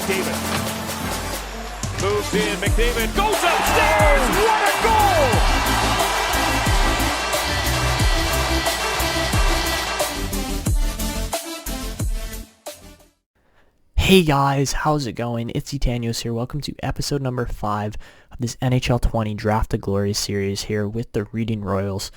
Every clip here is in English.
McDavid. Moves in, McDavid goes upstairs! What a goal! Hey guys, how's it going? It's Etanyos here. Welcome to episode number 5 of this NHL 20 Draft to Glory series here with the Reading Royals.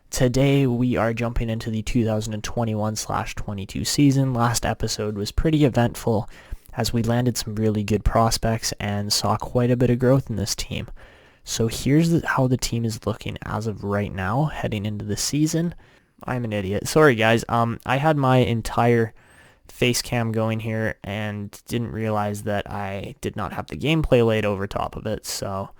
Today we are jumping into the 2021/22 season. Last episode was pretty eventful as we landed some really good prospects and saw quite a bit of growth in this team. So here's how the team is looking as of right now, heading into the season. I'm an idiot. Sorry guys. I had my entire face cam going here and didn't realize that I did not have the gameplay laid over top of it. So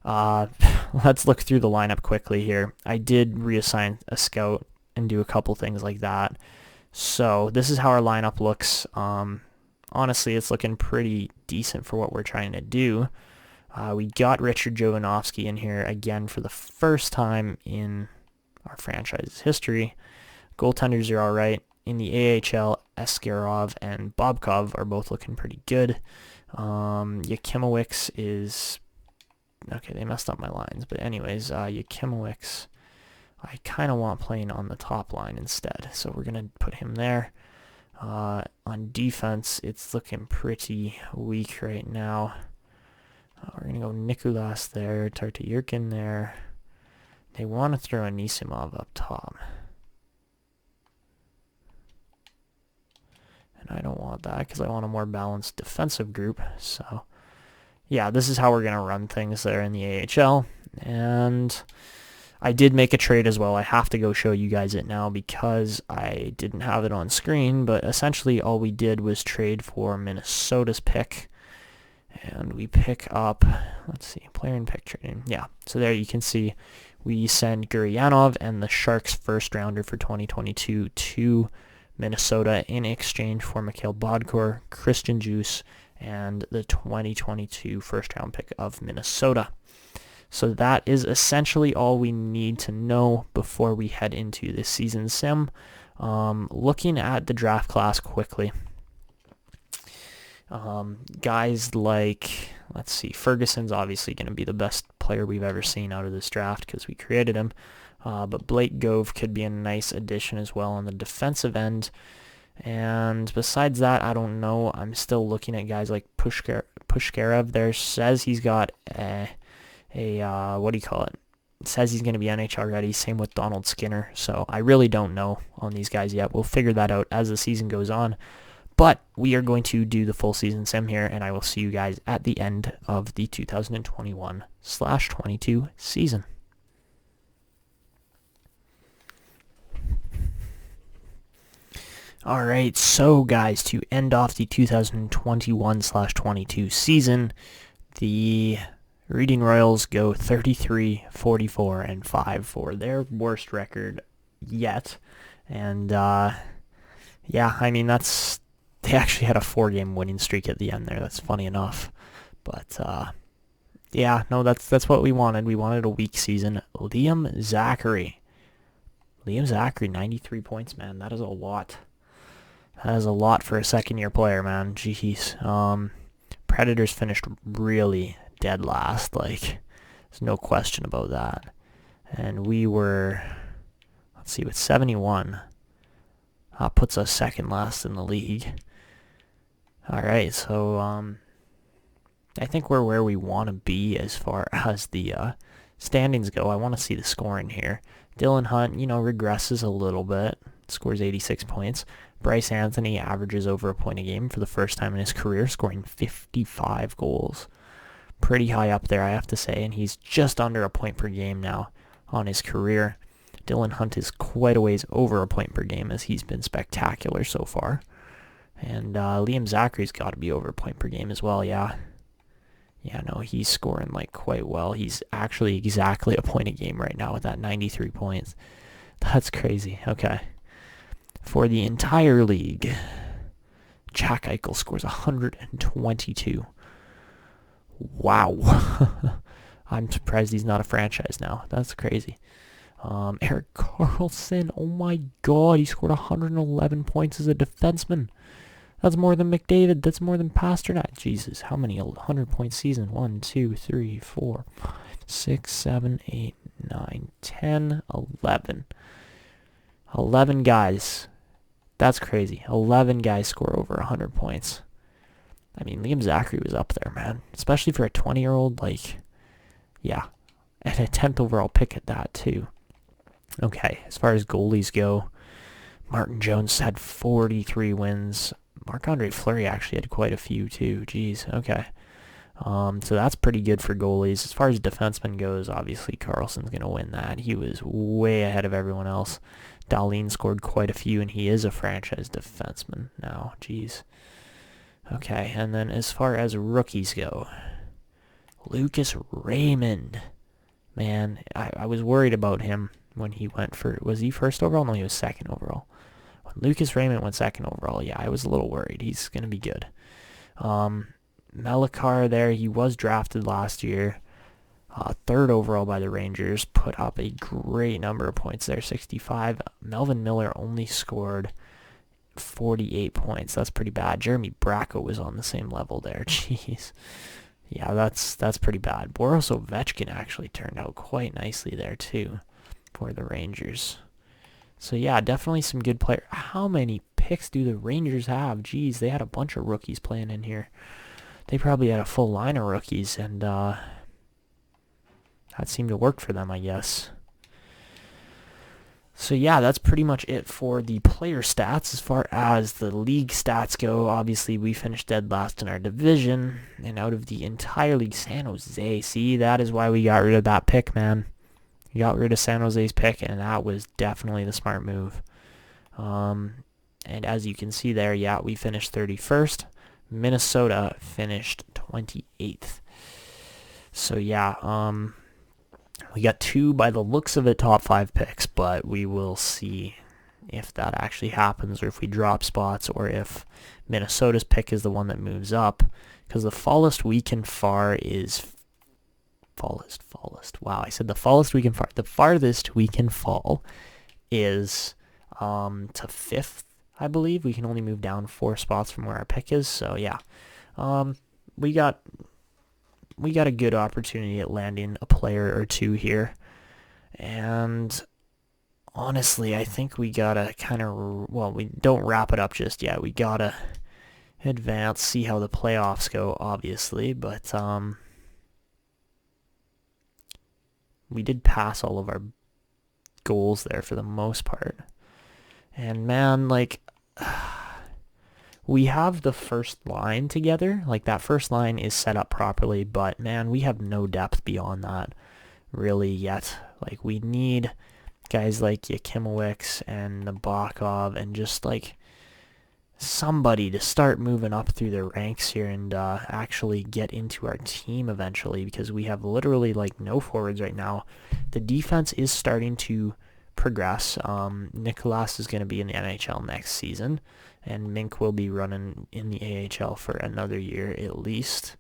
let's look through the lineup quickly here. I did reassign a scout and do a couple things like that. So this is how our lineup looks. Honestly, it's looking pretty decent for what we're trying to do. We got Richard Jovanovski in here again for the first time in our franchise's history. Goaltenders are all right. In the AHL, Eskarov and Bobkov are both looking pretty good. Yakimowicz is... Okay, they messed up my lines. But anyways, Yakimowicz, I kind of want playing on the top line instead. So we're going to put him there. On defense, it's looking pretty weak right now. We're going to go Nicolas there, Tartayurkin there. They want to throw Anisimov up top. And I don't want that because I want a more balanced defensive group. So, yeah, this is how we're going to run things there in the AHL. And I did make a trade as well. I have to go show you guys it now because I didn't have it on screen. But essentially all we did was trade for Minnesota's pick. And we pick up, let's see, player and pick trading. Yeah, so there you can see we send Guryanov and the Sharks first rounder for 2022 to Minnesota in exchange for Mikhail Bodkor, Christian Juice, and the 2022 first round pick of Minnesota. So that is essentially all we need to know before we head into this season sim. Looking at the draft class quickly. Guys like, let's see, Ferguson's obviously going to be the best player we've ever seen out of this draft because we created him. But Blake Gove could be a nice addition as well on the defensive end. And besides that, I don't know. I'm still looking at guys like Pushkarev. There says he's got what do you call it? It says he's going to be NHL ready. Same with Donald Skinner. So I really don't know on these guys yet. We'll figure that out as the season goes on. But we are going to do the full season sim here, and I will see you guys at the end of the 2021/22 season. Alright, so guys, to end off the 2021/22 season, the Reading Royals go 33-44-5 for their worst record yet. And, yeah, I mean, they actually had a 4-game winning streak at the end there. That's funny enough. But, yeah, no, that's what we wanted. We wanted a weak season. Liam Zachary, 93 points, man. That is a lot. That is a lot for a second-year player, man. Jeez. Predators finished really dead last. Like, there's no question about that. And we were, let's see, with 71. That puts us second last in the league. All right, so I think we're where we want to be as far as the standings go. I want to see the scoring here. Dylan Hunt, regresses a little bit. Scores 86 points. Bryce Anthony averages over a point a game for the first time in his career, scoring 55 goals. Pretty high up there, I have to say, and he's just under a point per game now on his career. Dylan Hunt is quite a ways over a point per game as he's been spectacular so far. And Liam Zachary's got to be over a point per game as well, yeah. Yeah, no, he's scoring quite well. He's actually exactly a point a game right now with that 93 points. That's crazy. Okay. For the entire league, Jack Eichel scores 122. Wow. I'm surprised he's not a franchise now. That's crazy. Erik Karlsson, oh my god, he scored 111 points as a defenseman. That's more than McDavid. That's more than Pasternak. Jesus, how many 100-point season? 1, 2, 3, 4, 5, 6, 7, 8, 9, 10, 11. 11 guys. That's crazy. 11 guys score over 100 points. I mean, Liam Zachary was up there, man. Especially for a 20-year-old, like, yeah. And a 10th overall pick at that, too. Okay, as far as goalies go, Martin Jones had 43 wins. Marc-Andre Fleury actually had quite a few, too. Jeez, okay. So that's pretty good for goalies. As far as defensemen goes, obviously Carlson's going to win that. He was way ahead of everyone else. Dahlin scored quite a few, and he is a franchise defenseman now. Jeez. Okay, and then as far as rookies go, Lucas Raymond. Man, I was worried about him when he went for... Was he first overall? No, he was second overall. When Lucas Raymond went second overall, yeah, I was a little worried. He's going to be good. Melakar there, he was drafted last year. Third overall by the Rangers. Put up a great number of points there, 65. Melvin Miller only scored 48 points. That's pretty bad. Jeremy Bracco was on the same level there. Jeez. Yeah, that's pretty bad. Boris Ovechkin actually turned out quite nicely there, too, for the Rangers. So, yeah, definitely some good players. How many picks do the Rangers have? Jeez, they had a bunch of rookies playing in here. They probably had a full line of rookies, and that seemed to work for them, I guess. So, yeah, that's pretty much it for the player stats. As far as the league stats go, obviously we finished dead last in our division. And out of the entire league, San Jose. See, that is why we got rid of that pick, man. We got rid of San Jose's pick, and that was definitely the smart move. And as you can see there, yeah, we finished 31st. Minnesota finished 28th. So, yeah, we got two, by the looks of it, top 5 picks, but we will see if that actually happens, or if we drop spots, or if Minnesota's pick is the one that moves up, because the farthest we can fall is... Wow, I said the farthest we can fall. The farthest we can fall is to 5th, I believe. We can only move down 4 spots from where our pick is, so yeah. We got a good opportunity at landing a player or two here. And honestly, I think we gotta kind of, well, we don't wrap it up just yet. We gotta advance, see how the playoffs go, obviously. But we did pass all of our goals there for the most part. And man, like... we have the first line together. Like, that first line is set up properly, but, man, we have no depth beyond that, really, yet. Like, we need guys like Yakimowicz and Nabokov and just, like, somebody to start moving up through the ranks here and actually get into our team eventually, because we have literally, like, no forwards right now. The defense is starting to progress. Nicolas is going to be in the NHL next season, and Mink will be running in the AHL for another year at least.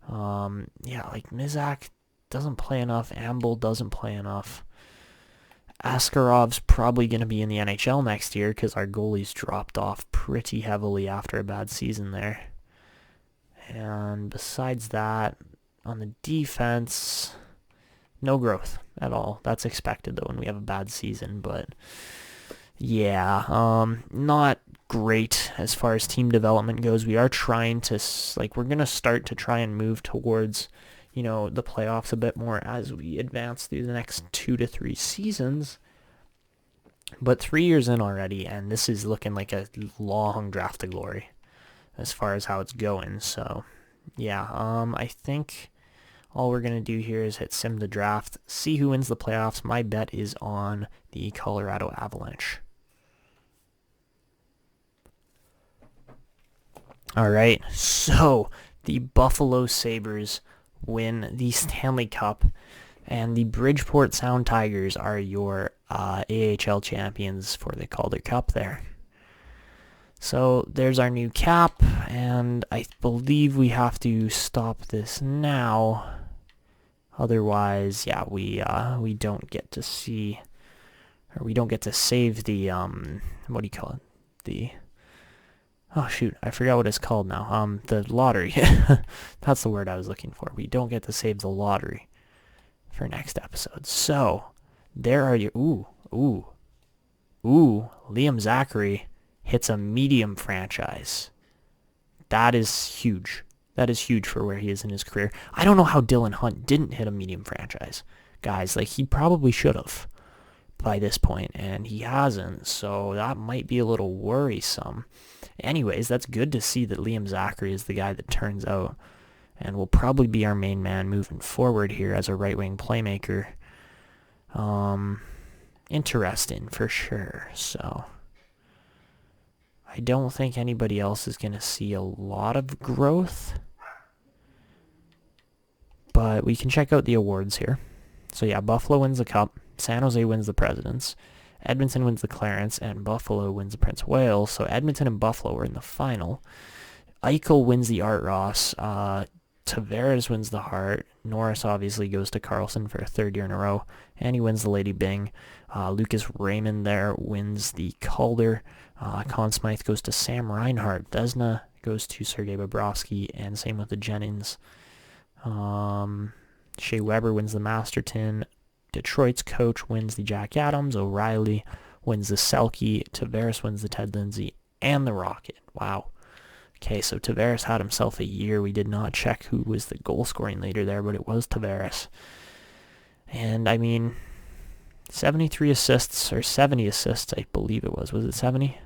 Yeah, like Mizak doesn't play enough. Amble doesn't play enough. Askarov's probably going to be in the NHL next year because our goalies dropped off pretty heavily after a bad season there. And besides that, on the defense, no growth at all. That's expected, though, when we have a bad season. But, yeah, not great as far as team development goes. We are trying to, like, we're going to start to try and move towards, you know, the playoffs a bit more as we advance through the next 2 to 3 seasons. But 3 years in already, and this is looking like a long draft to glory as far as how it's going. So, yeah, I think all we're going to do here is hit sim to draft, see who wins the playoffs. My bet is on the Colorado Avalanche. All right, so the Buffalo Sabres win the Stanley Cup, and the Bridgeport Sound Tigers are your AHL champions for the Calder Cup there. So there's our new cap, and I believe we have to stop this now. Otherwise, yeah, we don't get to see, or we don't get to save the what do you call it? Oh shoot, I forgot what it's called now. The lottery. That's the word I was looking for. We don't get to save the lottery for next episode. So, there are your... Ooh. Liam Zachary hits a medium franchise. That is huge. That is huge for where he is in his career. I don't know how Dylan Hunt didn't hit a medium franchise. Guys, like, he probably should have by this point, and he hasn't, so that might be a little worrisome. Anyways, that's good to see that Liam Zachary is the guy that turns out and will probably be our main man moving forward here as a right-wing playmaker. Interesting for sure. So I don't think anybody else is going to see a lot of growth, but we can check out the awards here. So yeah, Buffalo wins the Cup, San Jose wins the Presidents, Edmonton wins the Clarence, and Buffalo wins the Prince of Wales. So Edmonton and Buffalo were in the final. Eichel wins the Art Ross. Tavares wins the Hart. Norris obviously goes to Carlson for a third year in a row, and he wins the Lady Byng. Lucas Raymond there wins the Calder. Conn Smythe goes to Sam Reinhart. Desna goes to Sergei Bobrovsky, and same with the Jennings. Shea Weber wins the Masterton. Detroit's coach wins the Jack Adams. O'Reilly wins the Selke. Tavares wins the Ted Lindsay and the Rocket. Wow. Okay, so Tavares had himself a year. We did not check who was the goal-scoring leader there, but it was Tavares. And, I mean, 73 assists, or 70 assists, I believe it was. Was it 70?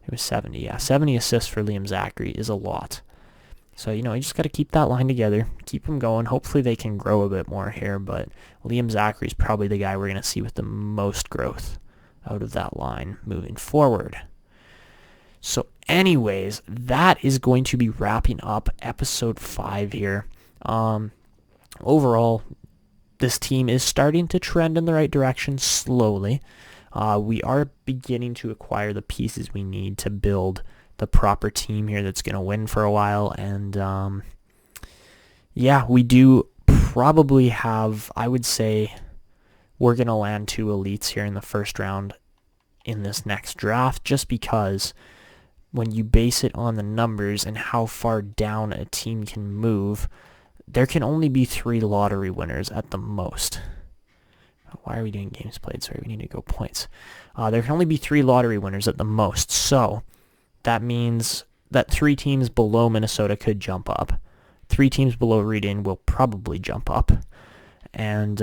It was 70, yeah. 70 assists for Liam Zachary is a lot. So, you just got to keep that line together, keep them going. Hopefully they can grow a bit more here, but Liam Zachary is probably the guy we're going to see with the most growth out of that line moving forward. So anyways, that is going to be wrapping up episode 5 here. Overall, this team is starting to trend in the right direction slowly. We are beginning to acquire the pieces we need to build the proper team here that's going to win for a while. And yeah, we do probably have, I would say, we're going to land 2 elites here in the first round in this next draft, just because when you base it on the numbers and how far down a team can move, there can only be 3 lottery winners at the most. Why are we doing games played? Sorry, we need to go points. There can only be 3 lottery winners at the most, so that means that 3 teams below Minnesota could jump up. 3 teams below Reading will probably jump up. And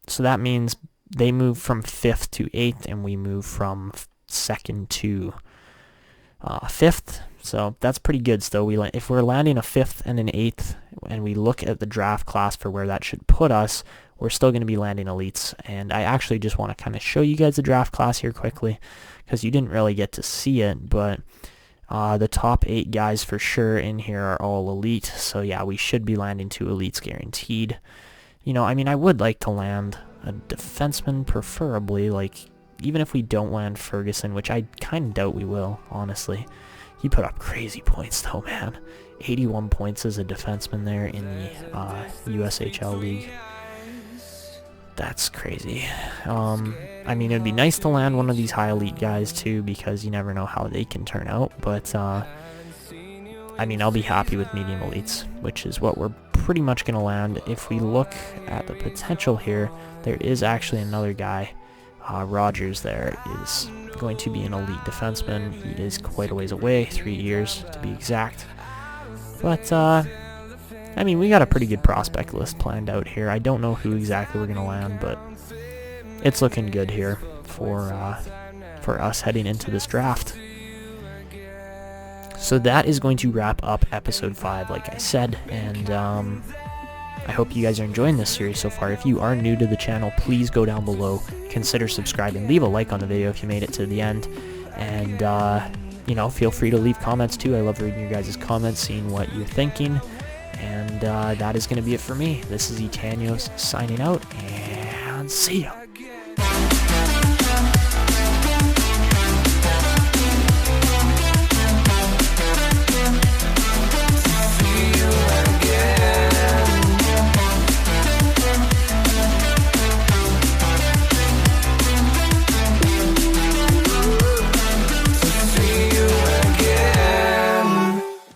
so that means they move from 5th to 8th, and we move from 2nd to 5th. So that's pretty good still. If we're landing a 5th and an 8th, and we look at the draft class for where that should put us, we're still going to be landing elites. And I actually just want to kind of show you guys the draft class here quickly, because you didn't really get to see it, but the top 8 guys for sure in here are all elite. So yeah, we should be landing 2 elites guaranteed. I mean, I would like to land a defenseman, preferably, like, even if we don't land Ferguson, which I kind of doubt we will, honestly. He put up crazy points, though, man. 81 points as a defenseman there in the USHL League. That's crazy. I mean, it'd be nice to land one of these high elite guys, too, because you never know how they can turn out. But, I mean, I'll be happy with medium elites, which is what we're pretty much going to land. If we look at the potential here, there is actually another guy. Rogers there is going to be an elite defenseman. He is quite a ways away, 3 years to be exact. But, I mean, we got a pretty good prospect list planned out here. I don't know who exactly we're going to land, but it's looking good here for us heading into this draft. So that is going to wrap up episode 5, like I said, and I hope you guys are enjoying this series so far. If you are new to the channel, please go down below, consider subscribing, leave a like on the video if you made it to the end, and feel free to leave comments too. I love reading your guys' comments, seeing what you're thinking, and that is going to be it for me. This is Etanyos signing out, and see ya.